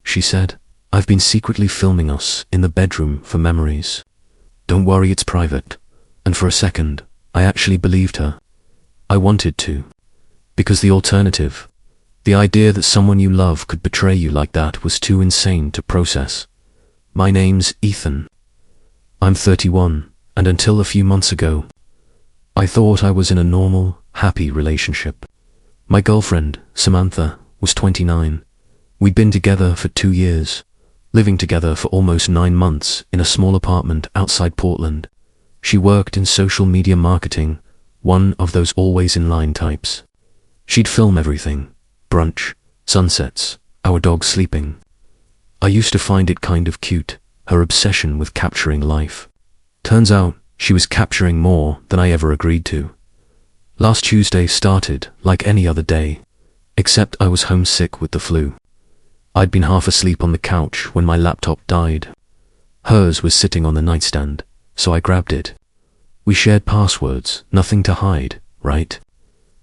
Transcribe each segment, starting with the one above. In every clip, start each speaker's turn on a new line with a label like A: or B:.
A: she said. "I've been secretly filming us in the bedroom for memories. Don't worry, it's private." And for a second, I actually believed her. I wanted to. Because the alternative, the idea that someone you love could betray you like that, was too insane to process. My name's Ethan. I'm 31, and until a few months ago, I thought I was in a normal, happy relationship. My girlfriend, Samantha, was 29. We'd been together for 2 years, living together for almost 9 months in a small apartment outside Portland. She worked in social media marketing, one of those always-in-line types. She'd film everything: brunch, sunsets, our dog sleeping. I used to find it kind of cute, her obsession with capturing life. Turns out, she was capturing more than I ever agreed to. Last Tuesday started like any other day, except I was homesick with the flu. I'd been half asleep on the couch when my laptop died. Hers was sitting on the nightstand, so I grabbed it. We shared passwords, nothing to hide, right?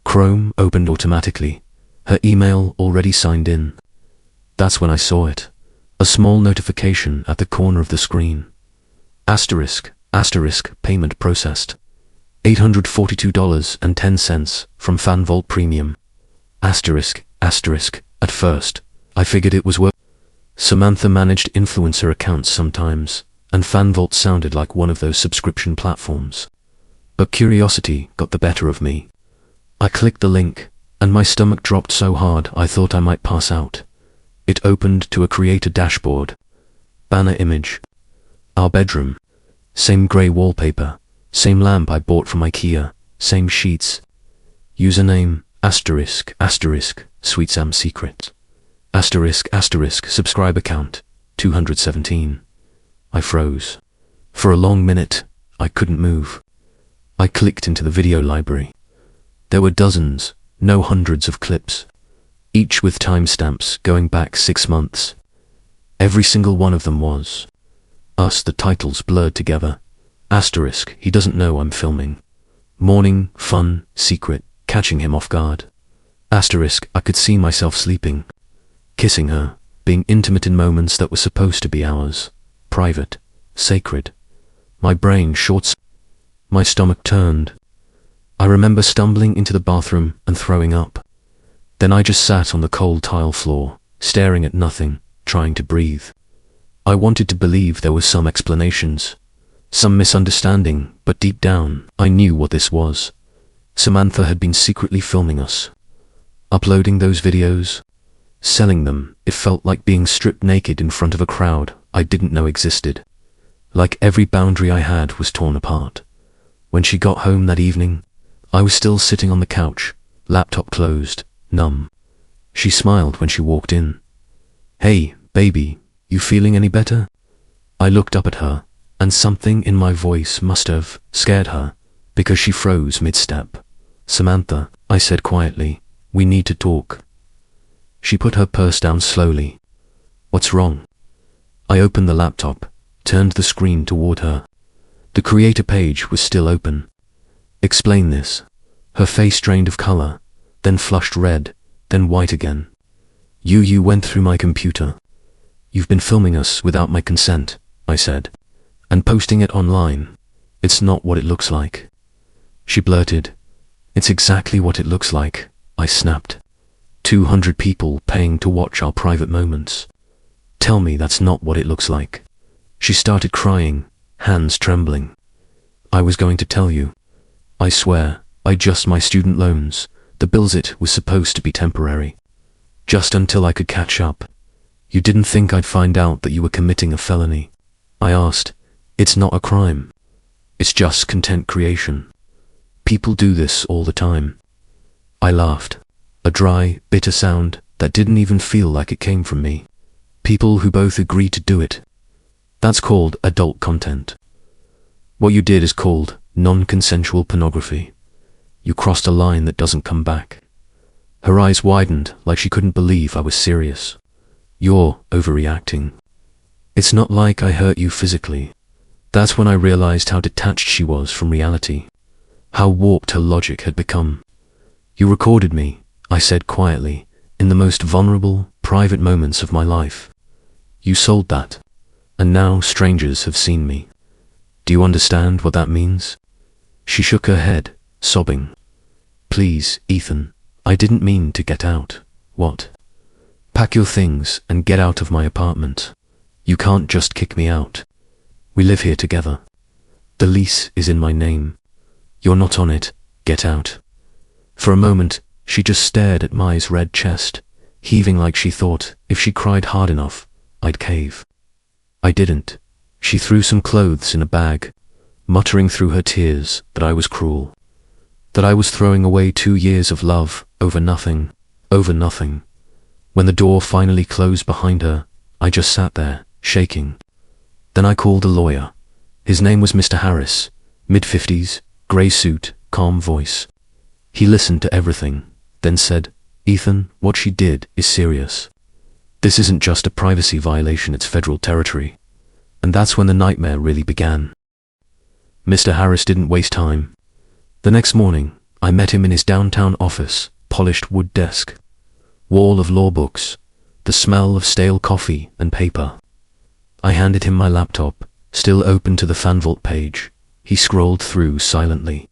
A: Chrome opened automatically, her email already signed in. That's when I saw it. A small notification at the corner of the screen. Asterisk, asterisk, payment processed. $842.10 from FanVault Premium. Asterisk, asterisk, at first, I figured it was work. Samantha managed influencer accounts sometimes, and FanVault sounded like one of those subscription platforms. But curiosity got the better of me. I clicked the link, and my stomach dropped so hard I thought I might pass out. It opened to a creator dashboard. Banner image. Our bedroom. Same grey wallpaper. Same lamp I bought from IKEA. Same sheets. Username, asterisk, asterisk, Sweet Sam Secret. Asterisk, asterisk, subscriber count, 217. I froze. For a long minute, I couldn't move. I clicked into the video library. There were dozens, no hundreds of clips, each with timestamps going back 6 months. Every single one of them was us, the titles blurred together. Asterisk, he doesn't know I'm filming. Morning, fun, secret, catching him off guard. Asterisk, I could see myself sleeping, kissing her, being intimate in moments that were supposed to be ours, private, sacred. My brain shorts. My stomach turned. I remember stumbling into the bathroom and throwing up. Then I just sat on the cold tile floor, staring at nothing, trying to breathe. I wanted to believe there were some explanations, some misunderstanding, but deep down, I knew what this was. Samantha had been secretly filming us, uploading those videos, selling them. It felt like being stripped naked in front of a crowd I didn't know existed. Like every boundary I had was torn apart. When she got home that evening, I was still sitting on the couch, laptop closed, numb. She smiled when she walked in. "Hey, baby, you feeling any better?" I looked up at her, and something in my voice must have scared her, because she froze mid-step. "Samantha," I said quietly, "we need to talk." She put her purse down slowly. "What's wrong?" I opened the laptop, turned the screen toward her. The creator page was still open. "Explain this." Her face drained of color, then flushed red, then white again. You went through my computer. You've been filming us without my consent," I said, "and posting it online. It's not what it looks like." She blurted, "It's exactly what it looks like," I snapped. 200 people paying to watch our private moments. Tell me that's not what it looks like. She started crying, hands trembling. "I was going to tell you. I swear, just my student loans, the bills. It was supposed to be temporary. Just until I could catch up. You didn't think I'd find out that you were committing a felony?" I asked. "It's not a crime. It's just content creation. People do this all the time." I laughed. A dry, bitter sound that didn't even feel like it came from me. People who both agree to do it. That's called adult content. What you did is called non-consensual pornography. You crossed a line that doesn't come back. Her eyes widened like she couldn't believe I was serious. "You're overreacting. It's not like I hurt you physically." That's when I realized how detached she was from reality, how warped her logic had become. "You recorded me," I said quietly, "in the most vulnerable, private moments of my life. You sold that. And now strangers have seen me. Do you understand what that means? She shook her head, sobbing. Please, Ethan, I didn't mean to get out. What? Pack your things and get out of my apartment. You can't just kick me out. We live here together. The lease is in my name. You're not on it. Get out. For a moment, she just stared at Mai's red chest, heaving like she thought if she cried hard enough, I'd cave. I didn't. She threw some clothes in a bag, muttering through her tears that I was cruel. That I was throwing away 2 years of love over nothing. When the door finally closed behind her, I just sat there, shaking. Then I called a lawyer. His name was Mr. Harris, mid-50s, grey suit, calm voice. He listened to everything, then said, Ethan, what she did is serious. This isn't just a privacy violation, it's federal territory. And that's when the nightmare really began. Mr. Harris didn't waste time. The next morning, I met him in his downtown office, polished wood desk, wall of law books, the smell of stale coffee and paper. I handed him my laptop, still open to the FanVault page. He scrolled through silently,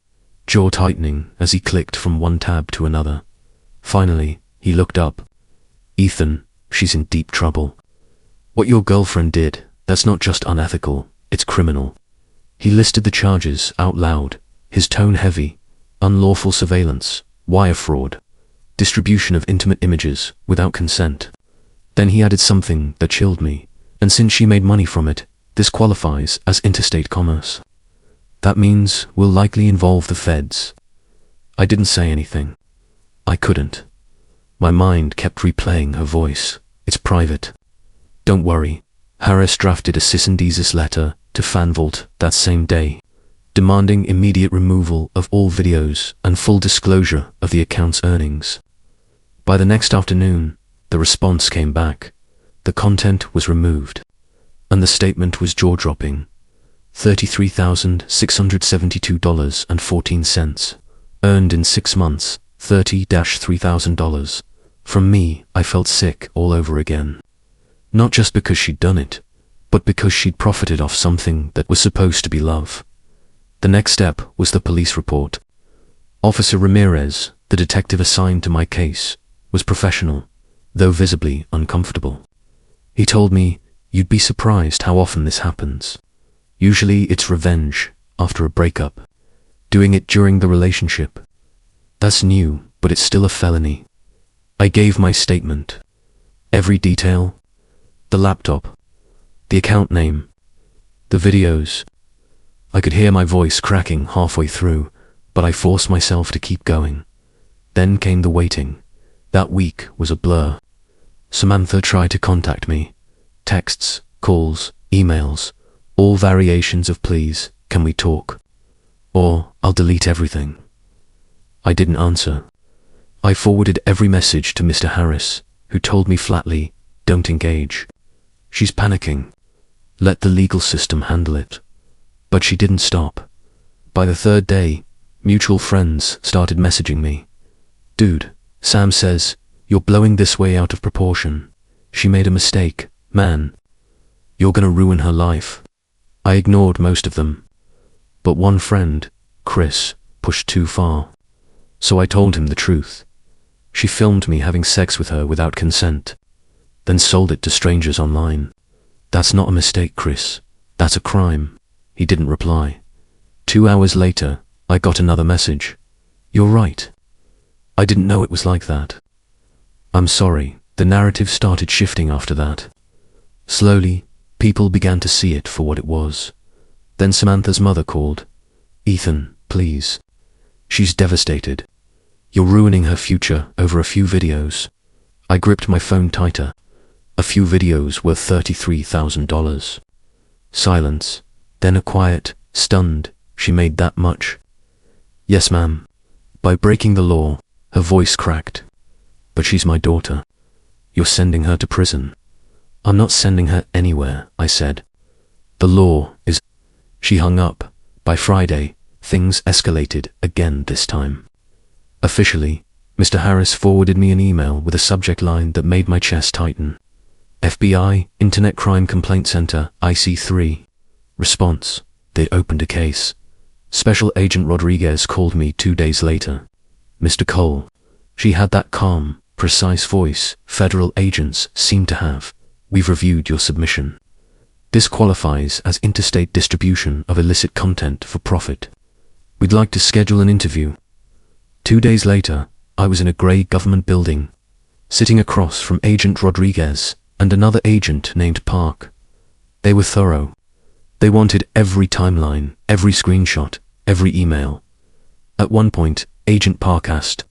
A: jaw tightening as he clicked from one tab to another. Finally, he looked up. Ethan, she's in deep trouble. What your girlfriend did, that's not just unethical, it's criminal. He listed the charges out loud, his tone heavy: unlawful surveillance, wire fraud, distribution of intimate images without consent. Then he added something that chilled me, and since she made money from it, this qualifies as interstate commerce. That means we'll likely involve the feds. I didn't say anything. I couldn't. My mind kept replaying her voice. It's private. Don't worry. Harris drafted a cease and desist letter to FanVault that same day, demanding immediate removal of all videos and full disclosure of the account's earnings. By the next afternoon, the response came back. The content was removed, and the statement was jaw-dropping. $33,672.14. Earned in 6 months, $30,000. From me, I felt sick all over again. Not just because she'd done it, but because she'd profited off something that was supposed to be love. The next step was the police report. Officer Ramirez, the detective assigned to my case, was professional, though visibly uncomfortable. He told me, you'd be surprised how often this happens. Usually it's revenge after a breakup. Doing it during the relationship. That's new, but it's still a felony. I gave my statement. Every detail. The laptop. The account name. The videos. I could hear my voice cracking halfway through, but I forced myself to keep going. Then came the waiting. That week was a blur. Samantha tried to contact me. Texts, calls, emails, all variations of please, can we talk? Or, I'll delete everything. I didn't answer. I forwarded every message to Mr. Harris, who told me flatly, don't engage. She's panicking. Let the legal system handle it. But she didn't stop. By the third day, mutual friends started messaging me. Dude, Sam says, you're blowing this way out of proportion. She made a mistake, man. You're gonna ruin her life. I ignored most of them. But one friend, Chris, pushed too far. So I told him the truth. She filmed me having sex with her without consent, then sold it to strangers online. That's not a mistake, Chris. That's a crime. He didn't reply. 2 hours later, I got another message. You're right. I didn't know it was like that. I'm sorry. The narrative started shifting after that. Slowly, people began to see it for what it was. Then Samantha's mother called. Ethan, please. She's devastated. You're ruining her future over a few videos. I gripped my phone tighter. A few videos worth $33,000. Silence. Then a quiet, stunned, she made that much? Yes, ma'am. By breaking the law, her voice cracked. But she's my daughter. You're sending her to prison. I'm not sending her anywhere, I said. The law is... She hung up. By Friday, things escalated again this time. Officially, Mr. Harris forwarded me an email with a subject line that made my chest tighten. FBI, Internet Crime Complaint Center, IC3. Response: they opened a case. Special Agent Rodriguez called me 2 days later. Mr. Cole. She had that calm, precise voice federal agents seem to have. We've reviewed your submission. This qualifies as interstate distribution of illicit content for profit. We'd like to schedule an interview. 2 days later, I was in a grey government building, sitting across from Agent Rodriguez and another agent named Park. They were thorough. They wanted every timeline, every screenshot, every email. At one point, Agent Park asked,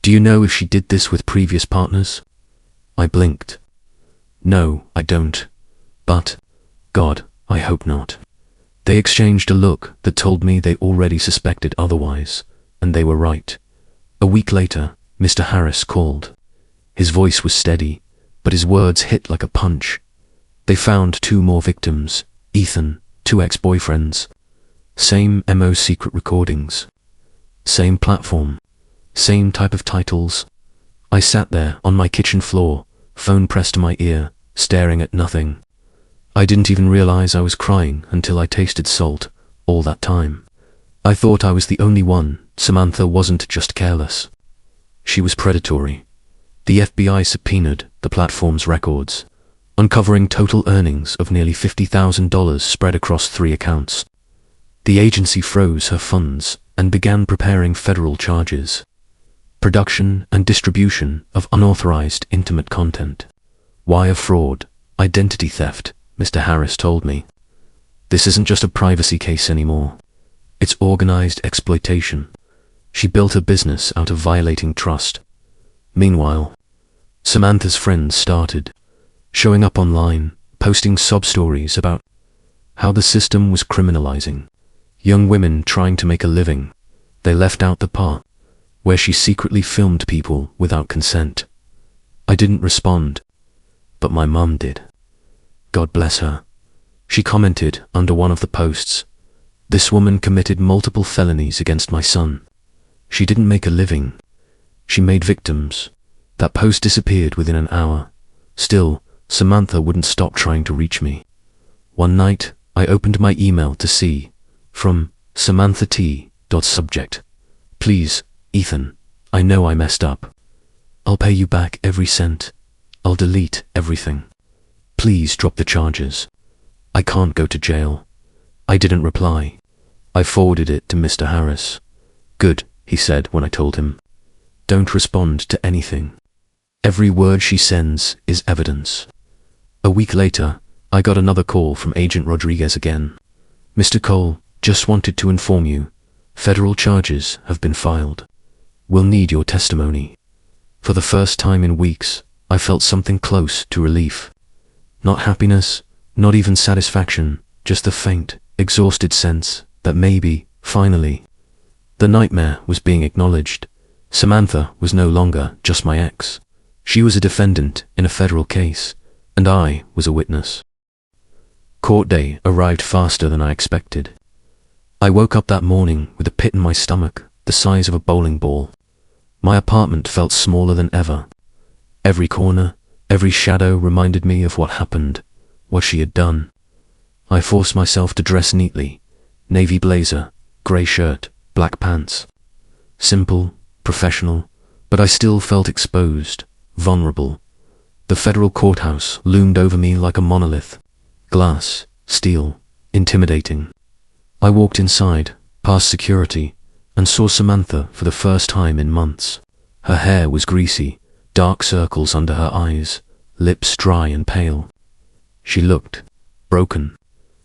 A: "Do you know if she did this with previous partners?" I blinked. "No, I don't. But, God, I hope not." They exchanged a look that told me they already suspected otherwise, and they were right. A week later, Mr. Harris called. His voice was steady, but his words hit like a punch. They found 2 more victims, Ethan, 2 ex-boyfriends. Same MO secret recordings. Same platform. Same type of titles. I sat there on my kitchen floor, phone pressed to my ear, staring at nothing. I didn't even realize I was crying until I tasted salt all that time. I thought I was the only one. Samantha wasn't just careless. She was predatory. The FBI subpoenaed the platform's records, uncovering total earnings of nearly $50,000 spread across 3 accounts. The agency froze her funds and began preparing federal charges. Production and distribution of unauthorized intimate content. Wire fraud, identity theft, Mr. Harris told me. This isn't just a privacy case anymore. It's organized exploitation. She built a business out of violating trust. Meanwhile, Samantha's friends started showing up online, posting sob stories about how the system was criminalizing young women trying to make a living. They left out the part where she secretly filmed people without consent. I didn't respond, but my mum did. God bless her. She commented under one of the posts, "This woman committed multiple felonies against my son. She didn't make a living. She made victims." That post disappeared within an hour. Still, Samantha wouldn't stop trying to reach me. One night, I opened my email to see, from Samantha T. Subject: "Please, Ethan, I know I messed up. I'll pay you back every cent. I'll delete everything. Please drop the charges. I can't go to jail." I didn't reply. I forwarded it to Mr. Harris. "Good," he said when I told him. "Don't respond to anything. Every word she sends is evidence." A week later, I got another call from Agent Rodriguez again. "Mr. Cole, just wanted to inform you, federal charges have been filed. We'll need your testimony." For the first time in weeks, I felt something close to relief. Not happiness, not even satisfaction, just the faint, exhausted sense that maybe, finally, the nightmare was being acknowledged. Samantha was no longer just my ex. She was a defendant in a federal case, and I was a witness. Court day arrived faster than I expected. I woke up that morning with a pit in my stomach, the size of a bowling ball. My apartment felt smaller than ever. Every corner, every shadow reminded me of what happened, what she had done. I forced myself to dress neatly: navy blazer, grey shirt, black pants. Simple, professional, but I still felt exposed, vulnerable. The federal courthouse loomed over me like a monolith. Glass, steel, intimidating. I walked inside, past security, and saw Samantha for the first time in months. Her hair was greasy, dark circles under her eyes, lips dry and pale. She looked broken.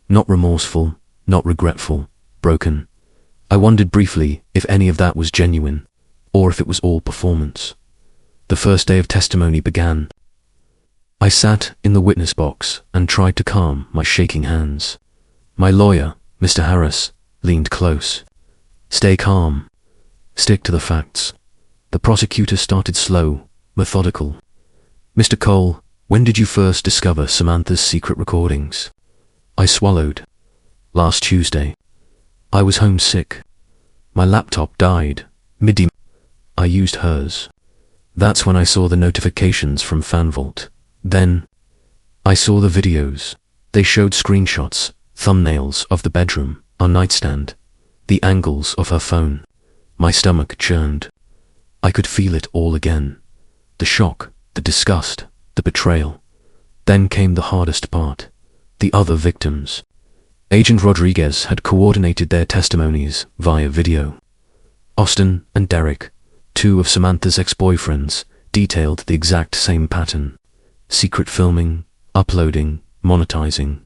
A: Not remorseful, not regretful, broken. I wondered briefly if any of that was genuine, or if it was all performance. The first day of testimony began. I sat in the witness box and tried to calm my shaking hands. My lawyer, Mr. Harris, leaned close. "Stay calm. Stick to the facts." The prosecutor started slow, methodical. "Mr. Cole, when did you first discover Samantha's secret recordings?" I swallowed. "Last Tuesday. I was homesick. My laptop died. I used hers. That's when I saw the notifications from FanVault. Then, I saw the videos. They showed screenshots, thumbnails of the bedroom, our nightstand, the angles of her phone. My stomach churned. I could feel it all again. The shock, the disgust, the betrayal. Then came the hardest part. The other victims. Agent Rodriguez had coordinated their testimonies via video. Austin and Derek, two of Samantha's ex-boyfriends, detailed the exact same pattern. Secret filming, uploading, monetizing.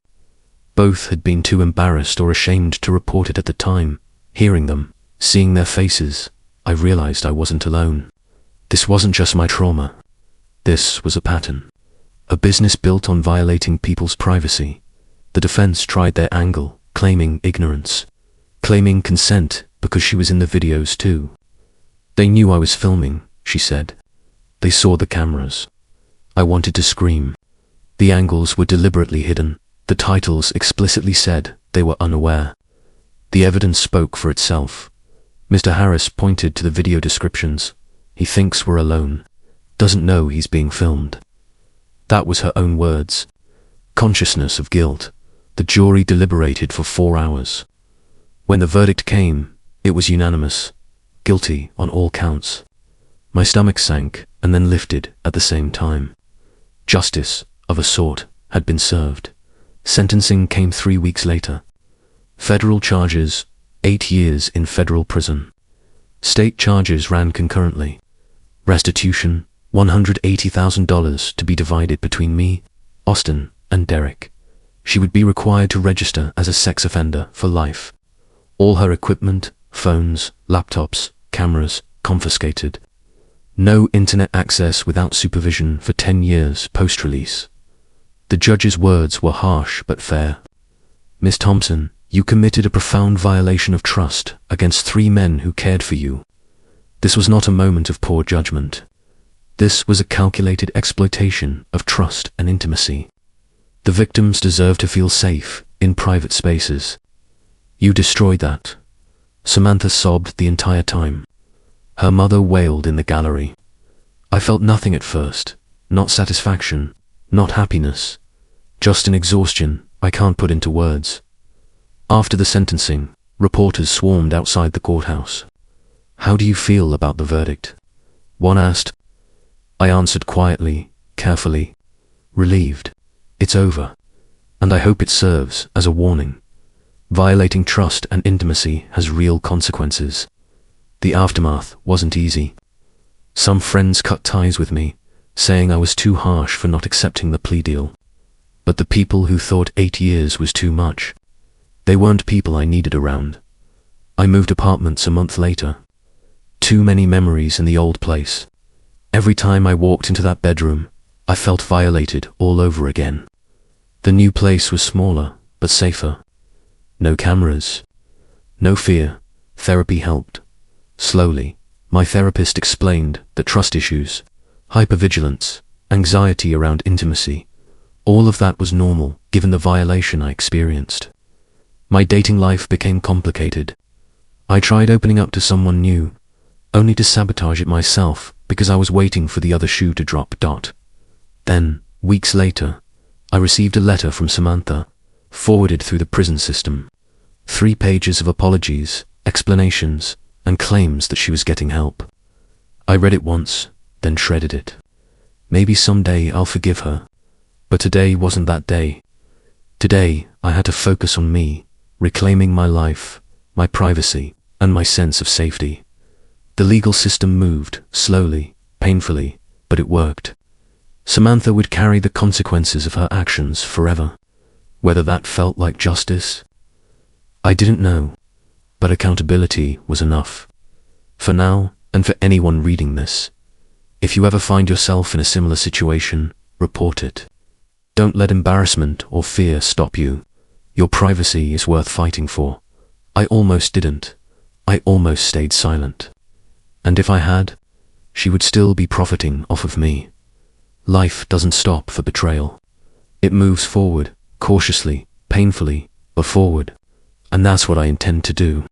A: Both had been too embarrassed or ashamed to report it at the time. Hearing them, seeing their faces, I realized I wasn't alone. This wasn't just my trauma. This was a pattern. A business built on violating people's privacy. The defense tried their angle, claiming ignorance, claiming consent because she was in the videos too. They knew I was filming, she said. They saw the cameras. I wanted to scream. The angles were deliberately hidden. The titles explicitly said they were unaware. The evidence spoke for itself. Mr. Harris pointed to the video descriptions. He thinks we're alone. Doesn't know he's being filmed. That was her own words. Consciousness of guilt. The jury deliberated for 4 hours. When the verdict came, it was unanimous. Guilty on all counts. My stomach sank and then lifted at the same time. Justice, of a sort, had been served. Sentencing came 3 weeks later. Federal charges, 8 years in federal prison. State charges ran concurrently. Restitution, $180,000 to be divided between me, Austin, and Derek. She would be required to register as a sex offender for life. All her equipment, phones, laptops, cameras, confiscated. No internet access without supervision for 10 years post-release. The judge's words were harsh but fair. Miss Thompson, you committed a profound violation of trust against 3 men who cared for you. This was not a moment of poor judgment. This was a calculated exploitation of trust and intimacy. The victims deserve to feel safe in private spaces. You destroyed that. Samantha sobbed the entire time. Her mother wailed in the gallery. I felt nothing at first, not satisfaction, not happiness, just an exhaustion I can't put into words. After the sentencing, reporters swarmed outside the courthouse. How do you feel about the verdict? One asked. I answered quietly, carefully, relieved. It's over. And I hope it serves as a warning. Violating trust and intimacy has real consequences. The aftermath wasn't easy. Some friends cut ties with me, saying I was too harsh for not accepting the plea deal. But the people who thought 8 years was too much, they weren't people I needed around. I moved apartments a month later. Too many memories in the old place. Every time I walked into that bedroom, I felt violated all over again. The new place was smaller, but safer. No cameras. No fear. Therapy helped. Slowly, my therapist explained that trust issues, hypervigilance, anxiety around intimacy, all of that was normal given the violation I experienced. My dating life became complicated. I tried opening up to someone new, only to sabotage it myself because I was waiting for the other shoe to drop. Then, weeks later, I received a letter from Samantha, forwarded through the prison system. 3 pages of apologies, explanations, and claims that she was getting help. I read it once, then shredded it. Maybe someday I'll forgive her. But today wasn't that day. Today, I had to focus on me, reclaiming my life, my privacy, and my sense of safety. The legal system moved, slowly, painfully, but it worked. Samantha would carry the consequences of her actions forever. Whether that felt like justice? I didn't know, but accountability was enough. For now, and for anyone reading this, if you ever find yourself in a similar situation, report it. Don't let embarrassment or fear stop you. Your privacy is worth fighting for. I almost didn't. I almost stayed silent. And if I had, she would still be profiting off of me. Life doesn't stop for betrayal. It moves forward, cautiously, painfully, but forward. And that's what I intend to do.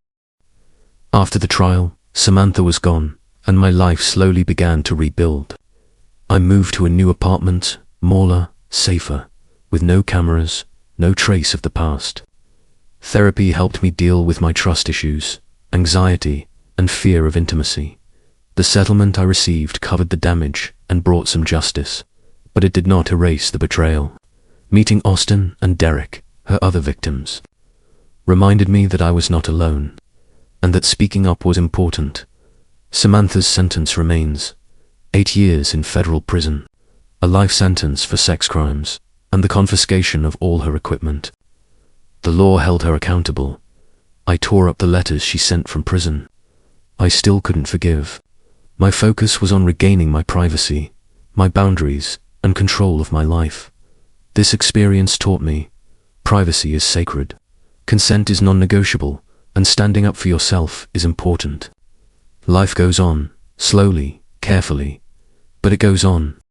A: After the trial, Samantha was gone, and my life slowly began to rebuild. I moved to a new apartment, smaller, safer, with no cameras, no trace of the past. Therapy helped me deal with my trust issues, anxiety, and fear of intimacy. The settlement I received covered the damage and brought some justice, but it did not erase the betrayal. Meeting Austin and Derek, her other victims, reminded me that I was not alone, and that speaking up was important. Samantha's sentence remains 8 years in federal prison, a life sentence for sex crimes, and the confiscation of all her equipment. The law held her accountable. I tore up the letters she sent from prison. I still couldn't forgive. My focus was on regaining my privacy, my boundaries, and control of my life. This experience taught me, privacy is sacred, consent is non-negotiable, and standing up for yourself is important. Life goes on, slowly, carefully, but it goes on.